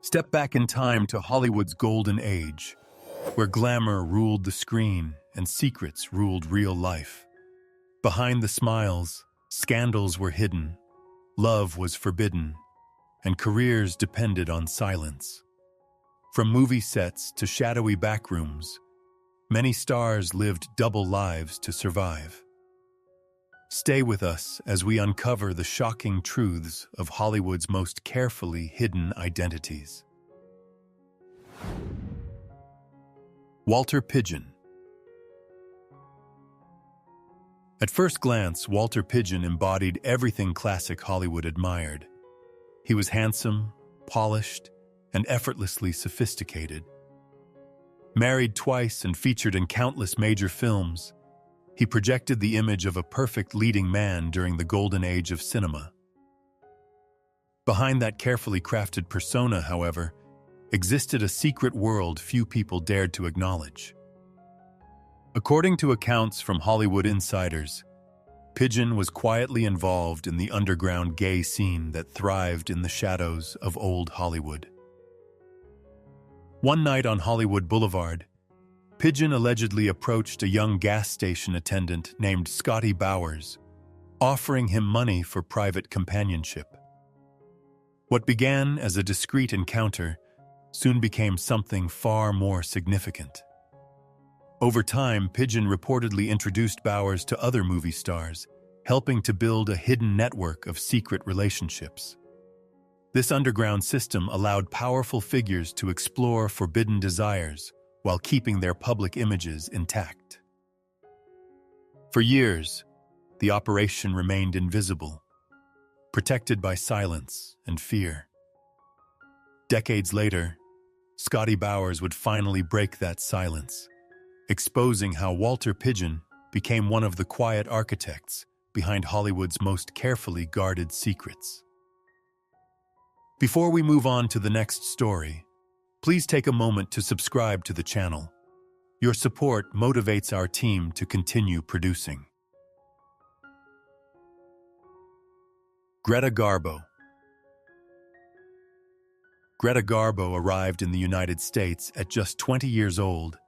Step back in time to Hollywood's golden age, where glamour ruled the screen and secrets ruled real life. Behind the smiles, scandals were hidden, love was forbidden, and careers depended on silence. From movie sets to shadowy backrooms, many stars lived double lives to survive. Stay with us as we uncover the shocking truths of Hollywood's most carefully hidden identities. Walter Pidgeon. At first glance, Walter Pidgeon embodied everything classic Hollywood admired. He was handsome, polished, and effortlessly sophisticated. Married twice and featured in countless major films, he projected the image of a perfect leading man during the golden age of cinema. Behind that carefully crafted persona, however, existed a secret world few people dared to acknowledge. According to accounts from Hollywood insiders, Pidgeon was quietly involved in the underground gay scene that thrived in the shadows of old Hollywood. One night on Hollywood Boulevard, Pidgeon allegedly approached a young gas station attendant named Scotty Bowers, offering him money for private companionship. What began as a discreet encounter soon became something far more significant. Over time, Pidgeon reportedly introduced Bowers to other movie stars, helping to build a hidden network of secret relationships. This underground system allowed powerful figures to explore forbidden desires while keeping their public images intact. For years, the operation remained invisible, protected by silence and fear. Decades later, Scotty Bowers would finally break that silence, exposing how Walter Pidgeon became one of the quiet architects behind Hollywood's most carefully guarded secrets. Before we move on to the next story, please take a moment to subscribe to the channel. Your support motivates our team to continue producing. Greta Garbo. Greta Garbo arrived in the United States at just 20 years old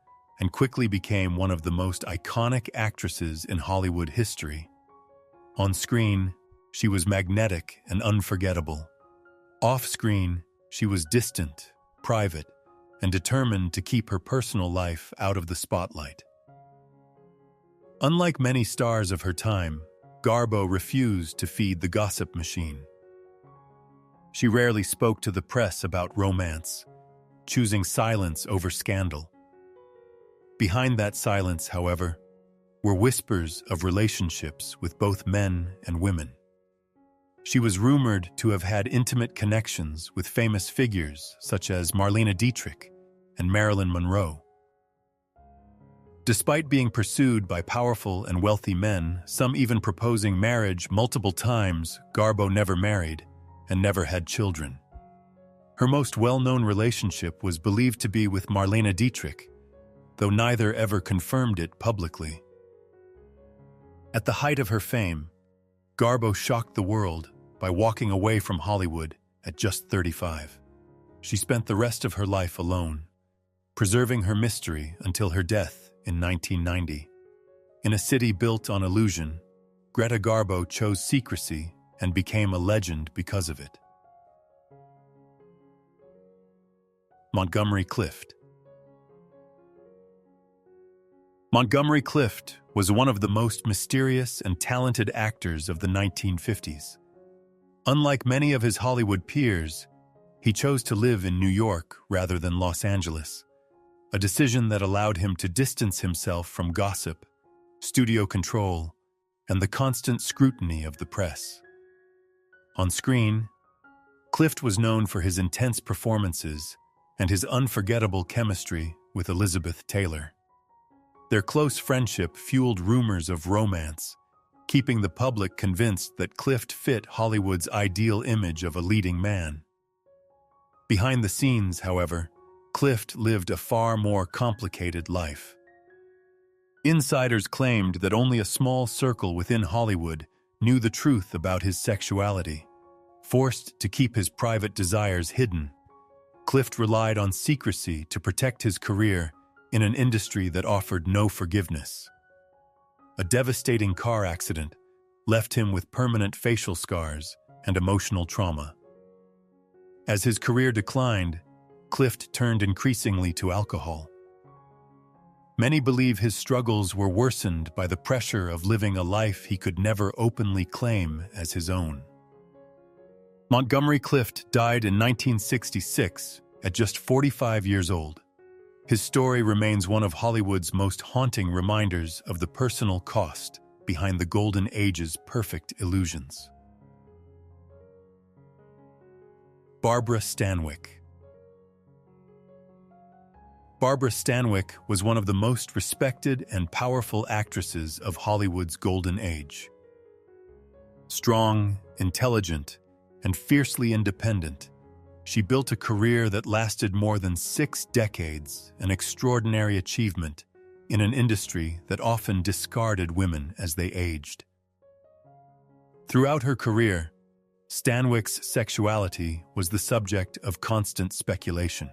and quickly became one of the most iconic actresses in Hollywood history. On screen, she was magnetic and unforgettable. Off-screen, she was distant, private, and determined to keep her personal life out of the spotlight. Unlike many stars of her time, Garbo refused to feed the gossip machine. She rarely spoke to the press about romance, choosing silence over scandal. Behind that silence, however, were whispers of relationships with both men and women. She was rumored to have had intimate connections with famous figures such as Marlene Dietrich and Marilyn Monroe. Despite being pursued by powerful and wealthy men, some even proposing marriage multiple times, Garbo never married and never had children. Her most well-known relationship was believed to be with Marlene Dietrich, though neither ever confirmed it publicly. At the height of her fame, Garbo shocked the world by walking away from Hollywood at just 35. She spent the rest of her life alone, preserving her mystery until her death in 1990. In a city built on illusion, Greta Garbo chose secrecy and became a legend because of it. Montgomery Clift. Montgomery Clift was one of the most mysterious and talented actors of the 1950s. Unlike many of his Hollywood peers, he chose to live in New York rather than Los Angeles, a decision that allowed him to distance himself from gossip, studio control, and the constant scrutiny of the press. On screen, Clift was known for his intense performances and his unforgettable chemistry with Elizabeth Taylor. Their close friendship fueled rumors of romance, keeping the public convinced that Clift fit Hollywood's ideal image of a leading man. Behind the scenes, however, Clift lived a far more complicated life. Insiders claimed that only a small circle within Hollywood knew the truth about his sexuality. Forced to keep his private desires hidden, Clift relied on secrecy to protect his career in an industry that offered no forgiveness. A devastating car accident left him with permanent facial scars and emotional trauma. As his career declined, Clift turned increasingly to alcohol. Many believe his struggles were worsened by the pressure of living a life he could never openly claim as his own. Montgomery Clift died in 1966 at just 45 years old. His story remains one of Hollywood's most haunting reminders of the personal cost behind the Golden Age's perfect illusions. Barbara Stanwyck. Barbara Stanwyck was one of the most respected and powerful actresses of Hollywood's Golden Age. Strong, intelligent, and fiercely independent, she built a career that lasted more than 6 decades, an extraordinary achievement in an industry that often discarded women as they aged. Throughout her career, Stanwyck's sexuality was the subject of constant speculation.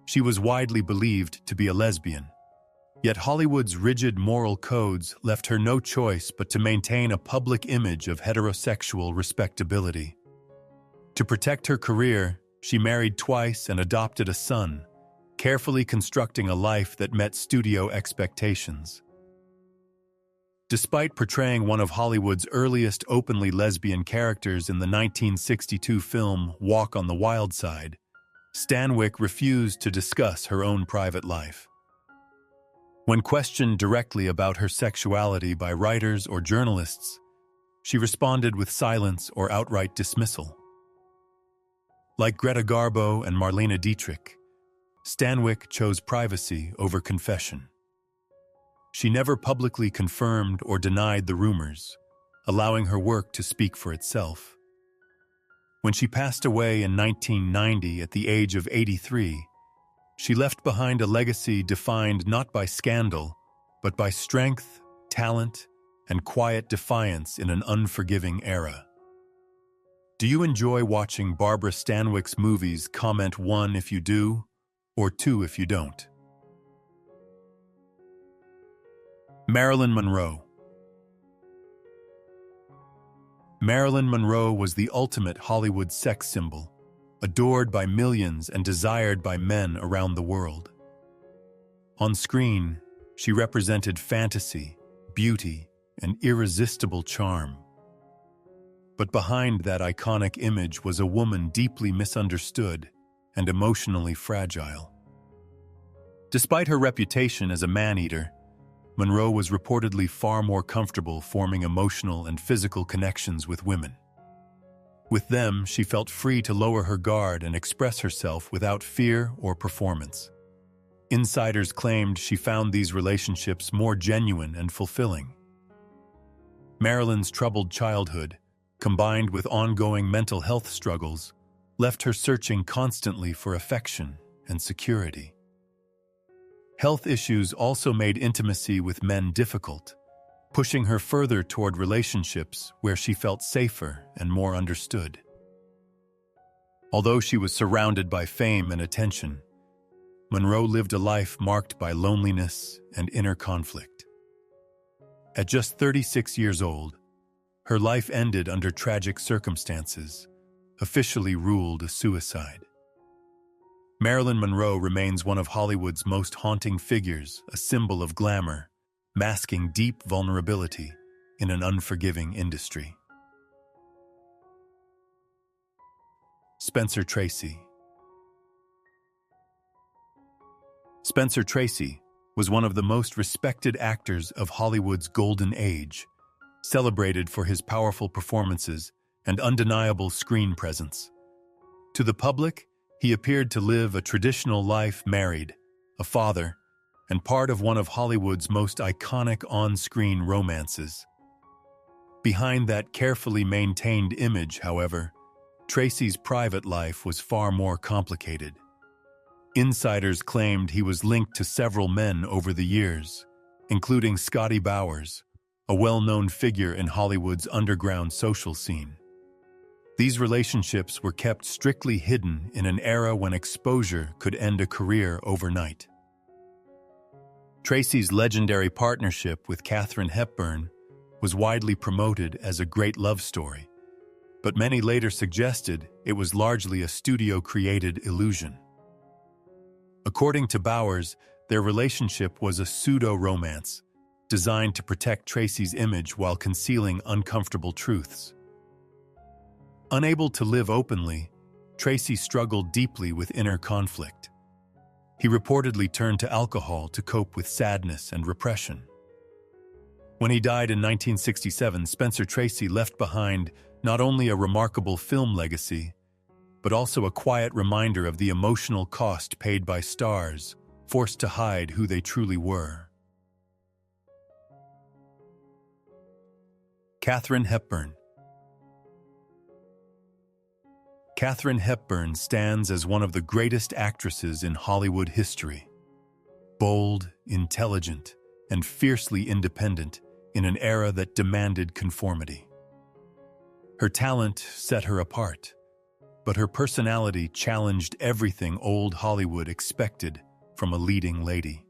She was widely believed to be a lesbian, yet Hollywood's rigid moral codes left her no choice but to maintain a public image of heterosexual respectability. To protect her career, she married twice and adopted a son, carefully constructing a life that met studio expectations. Despite portraying one of Hollywood's earliest openly lesbian characters in the 1962 film Walk on the Wild Side, Stanwyck refused to discuss her own private life. When questioned directly about her sexuality by writers or journalists, she responded with silence or outright dismissal. Like Greta Garbo and Marlene Dietrich, Stanwyck chose privacy over confession. She never publicly confirmed or denied the rumors, allowing her work to speak for itself. When she passed away in 1990 at the age of 83, she left behind a legacy defined not by scandal, but by strength, talent, and quiet defiance in an unforgiving era. Do you enjoy watching Barbara Stanwyck's movies? Comment 1 if you do, or 2 if you don't. Marilyn Monroe. Marilyn Monroe was the ultimate Hollywood sex symbol, adored by millions and desired by men around the world. On screen, she represented fantasy, beauty, and irresistible charm. But behind that iconic image was a woman deeply misunderstood and emotionally fragile. Despite her reputation as a man-eater, Monroe was reportedly far more comfortable forming emotional and physical connections with women. With them, she felt free to lower her guard and express herself without fear or performance. Insiders claimed she found these relationships more genuine and fulfilling. Marilyn's troubled childhood, combined with ongoing mental health struggles, left her searching constantly for affection and security. Health issues also made intimacy with men difficult, pushing her further toward relationships where she felt safer and more understood. Although she was surrounded by fame and attention, Monroe lived a life marked by loneliness and inner conflict. At just 36 years old, her life ended under tragic circumstances, officially ruled a suicide. Marilyn Monroe remains one of Hollywood's most haunting figures, a symbol of glamour, masking deep vulnerability in an unforgiving industry. Spencer Tracy. Spencer Tracy was one of the most respected actors of Hollywood's Golden Age, celebrated for his powerful performances and undeniable screen presence. To the public, he appeared to live a traditional life, married, a father, and part of one of Hollywood's most iconic on-screen romances. Behind that carefully maintained image, however, Tracy's private life was far more complicated. Insiders claimed he was linked to several men over the years, including Scotty Bowers, a well-known figure in Hollywood's underground social scene. These relationships were kept strictly hidden in an era when exposure could end a career overnight. Tracy's legendary partnership with Katharine Hepburn was widely promoted as a great love story, but many later suggested it was largely a studio-created illusion. According to Bowers, their relationship was a pseudo-romance, designed to protect Tracy's image while concealing uncomfortable truths. Unable to live openly, Tracy struggled deeply with inner conflict. He reportedly turned to alcohol to cope with sadness and repression. When he died in 1967, Spencer Tracy left behind not only a remarkable film legacy, but also a quiet reminder of the emotional cost paid by stars forced to hide who they truly were. Katharine Hepburn. Katharine Hepburn stands as one of the greatest actresses in Hollywood history. Bold, intelligent, and fiercely independent in an era that demanded conformity. Her talent set her apart, but her personality challenged everything old Hollywood expected from a leading lady.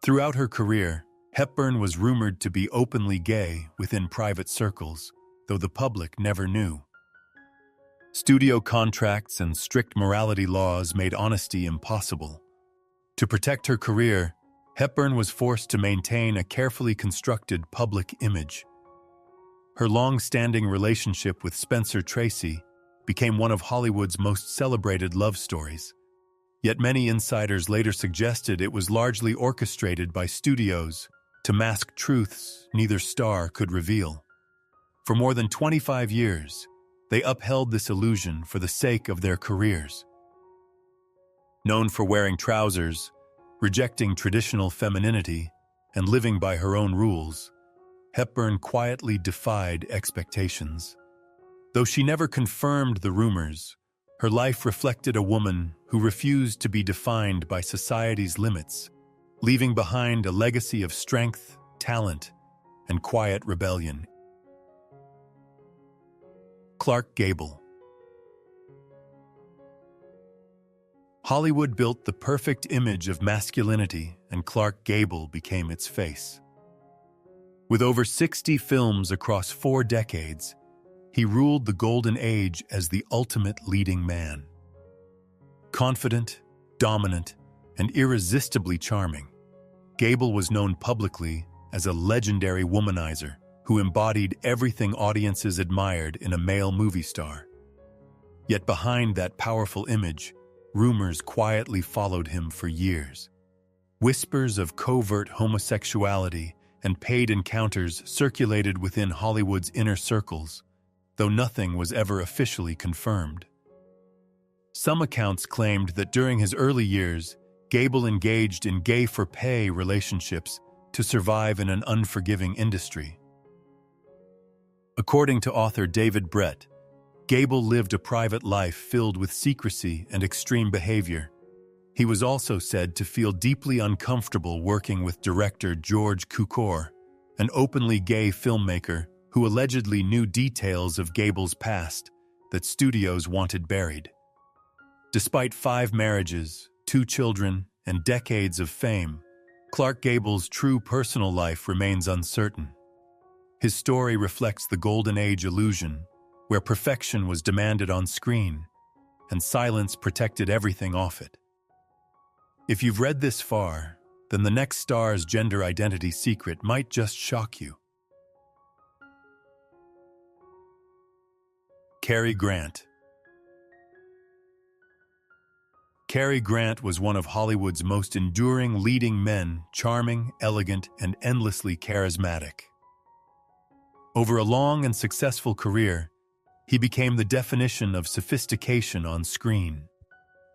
Throughout her career, Hepburn was rumored to be openly gay within private circles, though the public never knew. Studio contracts and strict morality laws made honesty impossible. To protect her career, Hepburn was forced to maintain a carefully constructed public image. Her long-standing relationship with Spencer Tracy became one of Hollywood's most celebrated love stories. Yet many insiders later suggested it was largely orchestrated by studios to mask truths neither star could reveal. For more than 25 years, they upheld this illusion for the sake of their careers. Known for wearing trousers, rejecting traditional femininity, and living by her own rules, Hepburn quietly defied expectations. Though she never confirmed the rumors, her life reflected a woman who refused to be defined by society's limits, leaving behind a legacy of strength, talent, and quiet rebellion. Gable. Hollywood built the perfect image of masculinity, and Clark Gable became its face. With over 60 films across 4 decades, he ruled the golden age as the ultimate leading man. Confident, dominant, and irresistibly charming, Gable was known publicly as a legendary womanizer who embodied everything audiences admired in a male movie star. Yet behind that powerful image, rumors quietly followed him for years. Whispers of covert homosexuality and paid encounters circulated within Hollywood's inner circles, though nothing was ever officially confirmed. Some accounts claimed that during his early years, Gable engaged in gay-for-pay relationships to survive in an unforgiving industry. According to author David Brett, Gable lived a private life filled with secrecy and extreme behavior. He was also said to feel deeply uncomfortable working with director George Cukor, an openly gay filmmaker who allegedly knew details of Gable's past that studios wanted buried. Despite 5 marriages, 2 children, and decades of fame, Clark Gable's true personal life remains uncertain. His story reflects the golden age illusion, where perfection was demanded on screen, and silence protected everything off it. If you've read this far, then the next star's gender identity secret might just shock you. Cary Grant. Cary Grant was one of Hollywood's most enduring leading men, charming, elegant, and endlessly charismatic. Over a long and successful career, he became the definition of sophistication on screen,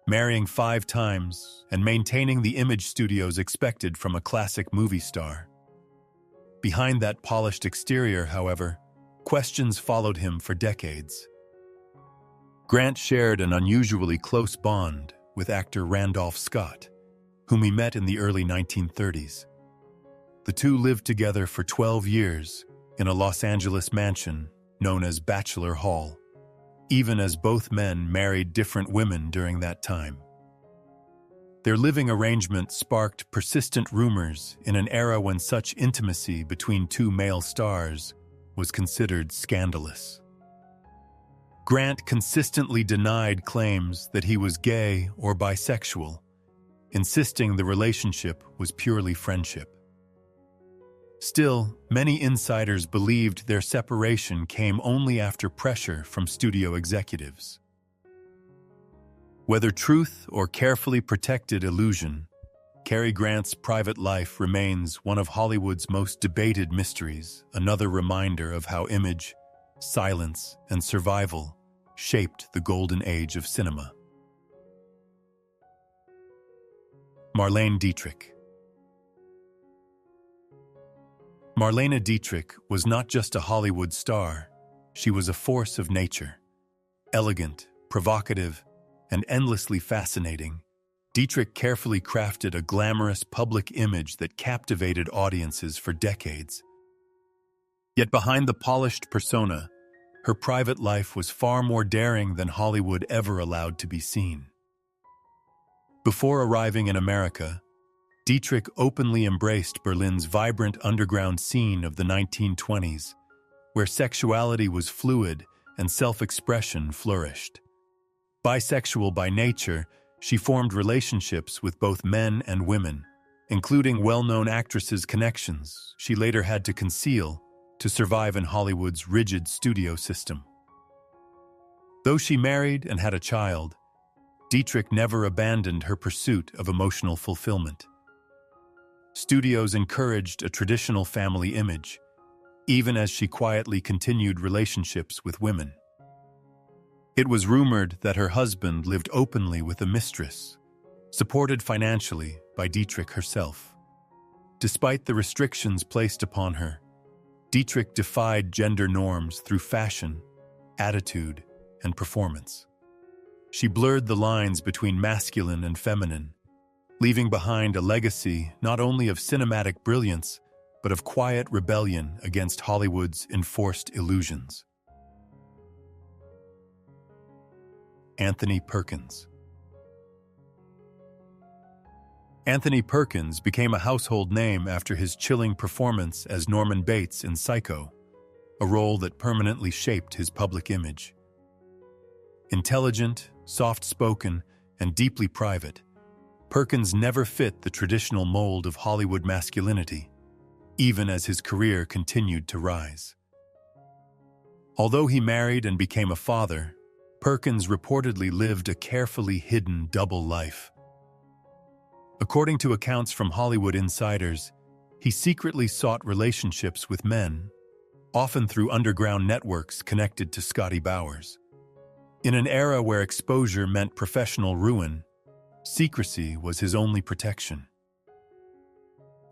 marrying 5 times and maintaining the image studios expected from a classic movie star. Behind that polished exterior, however, questions followed him for decades. Grant shared an unusually close bond with actor Randolph Scott, whom he met in the early 1930s. The two lived together for 12 years in a Los Angeles mansion known as Bachelor Hall, even as both men married different women during that time. Their living arrangement sparked persistent rumors in an era when such intimacy between two male stars was considered scandalous. Grant consistently denied claims that he was gay or bisexual, insisting the relationship was purely friendship. Still, many insiders believed their separation came only after pressure from studio executives. Whether truth or carefully protected illusion, Cary Grant's private life remains one of Hollywood's most debated mysteries, another reminder of how image, silence, and survival shaped the golden age of cinema. Marlene Dietrich. Marlene Dietrich was not just a Hollywood star, she was a force of nature. Elegant, provocative, and endlessly fascinating, Dietrich carefully crafted a glamorous public image that captivated audiences for decades. Yet behind the polished persona, her private life was far more daring than Hollywood ever allowed to be seen. Before arriving in America, Dietrich openly embraced Berlin's vibrant underground scene of the 1920s, where sexuality was fluid and self-expression flourished. Bisexual by nature, she formed relationships with both men and women, including well-known actresses' connections she later had to conceal to survive in Hollywood's rigid studio system. Though she married and had a child, Dietrich never abandoned her pursuit of emotional fulfillment. Studios encouraged a traditional family image, even as she quietly continued relationships with women. It was rumored that her husband lived openly with a mistress, supported financially by Dietrich herself. Despite the restrictions placed upon her, Dietrich defied gender norms through fashion, attitude, and performance. She blurred the lines between masculine and feminine, leaving behind a legacy not only of cinematic brilliance, but of quiet rebellion against Hollywood's enforced illusions. Anthony Perkins. Anthony Perkins became a household name after his chilling performance as Norman Bates in Psycho, a role that permanently shaped his public image. Intelligent, soft-spoken, and deeply private, Perkins never fit the traditional mold of Hollywood masculinity, even as his career continued to rise. Although he married and became a father, Perkins reportedly lived a carefully hidden double life. According to accounts from Hollywood insiders, he secretly sought relationships with men, often through underground networks connected to Scotty Bowers. In an era where exposure meant professional ruin, secrecy was his only protection.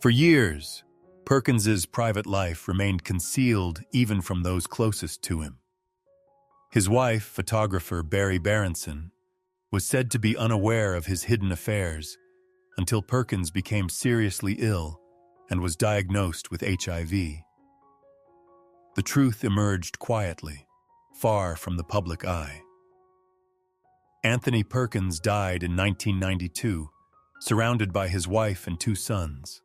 For years, Perkins's private life remained concealed even from those closest to him. His wife, photographer Barry Berenson, was said to be unaware of his hidden affairs until Perkins became seriously ill and was diagnosed with HIV. The truth emerged quietly, far from the public eye. Anthony Perkins died in 1992, surrounded by his wife and 2 sons.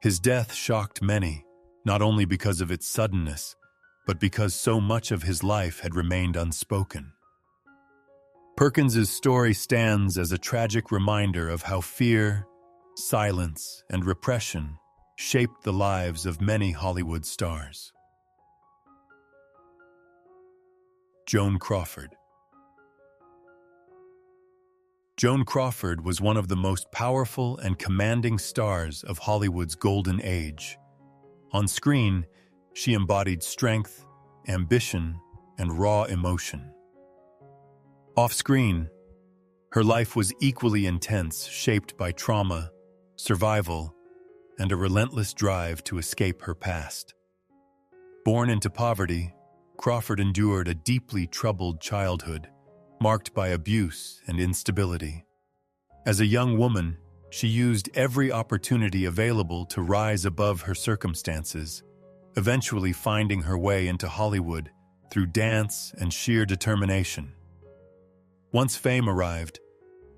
His death shocked many, not only because of its suddenness, but because so much of his life had remained unspoken. Perkins's story stands as a tragic reminder of how fear, silence, and repression shaped the lives of many Hollywood stars. Joan Crawford. Joan Crawford was one of the most powerful and commanding stars of Hollywood's golden age. On screen, she embodied strength, ambition, and raw emotion. Off-screen, her life was equally intense, shaped by trauma, survival, and a relentless drive to escape her past. Born into poverty, Crawford endured a deeply troubled childhood, marked by abuse and instability. As a young woman, she used every opportunity available to rise above her circumstances, eventually finding her way into Hollywood through dance and sheer determination. Once fame arrived,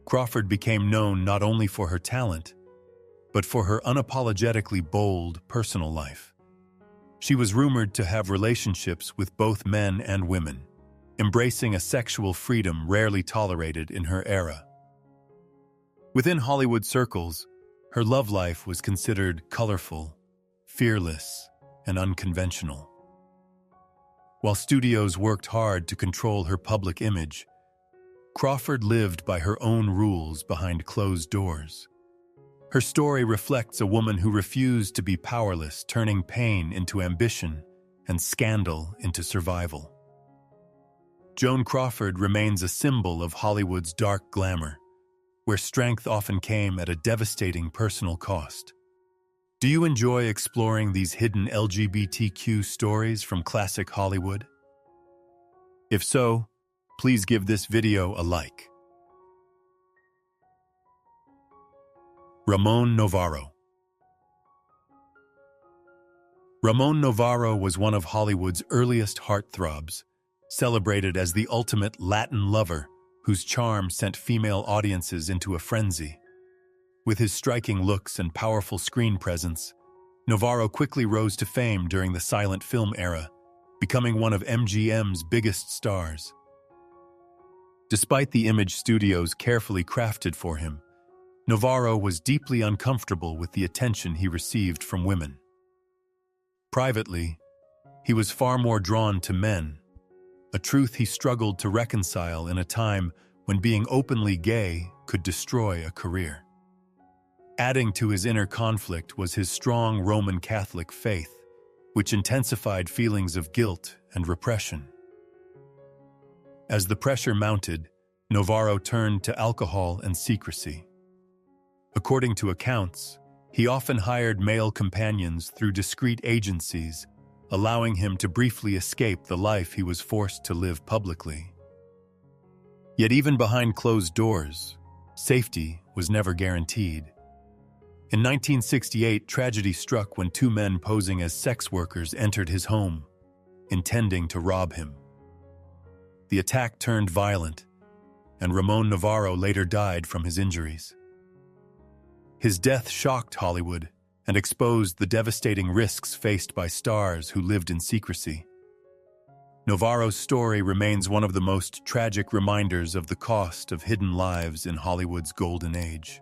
Crawford became known not only for her talent, but for her unapologetically bold personal life. She was rumored to have relationships with both men and women, embracing a sexual freedom rarely tolerated in her era. Within Hollywood circles, her love life was considered colorful, fearless, and unconventional. While studios worked hard to control her public image, Crawford lived by her own rules behind closed doors. Her story reflects a woman who refused to be powerless, turning pain into ambition and scandal into survival. Joan Crawford remains a symbol of Hollywood's dark glamour, where strength often came at a devastating personal cost. Do you enjoy exploring these hidden LGBTQ stories from classic Hollywood? If so, please give this video a like. Ramon Novarro. Ramon Novarro was one of Hollywood's earliest heartthrobs, celebrated as the ultimate Latin lover whose charm sent female audiences into a frenzy. With his striking looks and powerful screen presence, Novarro quickly rose to fame during the silent film era, becoming one of MGM's biggest stars. Despite the image studios carefully crafted for him, Novarro was deeply uncomfortable with the attention he received from women. Privately, he was far more drawn to men, a truth he struggled to reconcile in a time when being openly gay could destroy a career. Adding to his inner conflict was his strong Roman Catholic faith, which intensified feelings of guilt and repression. As the pressure mounted, Novarro turned to alcohol and secrecy. According to accounts, he often hired male companions through discreet agencies, allowing him to briefly escape the life he was forced to live publicly. Yet even behind closed doors, safety was never guaranteed. In 1968, tragedy struck when two men posing as sex workers entered his home, intending to rob him. The attack turned violent, and Ramon Novarro later died from his injuries. His death shocked Hollywood and exposed the devastating risks faced by stars who lived in secrecy. Novarro's story remains one of the most tragic reminders of the cost of hidden lives in Hollywood's golden age.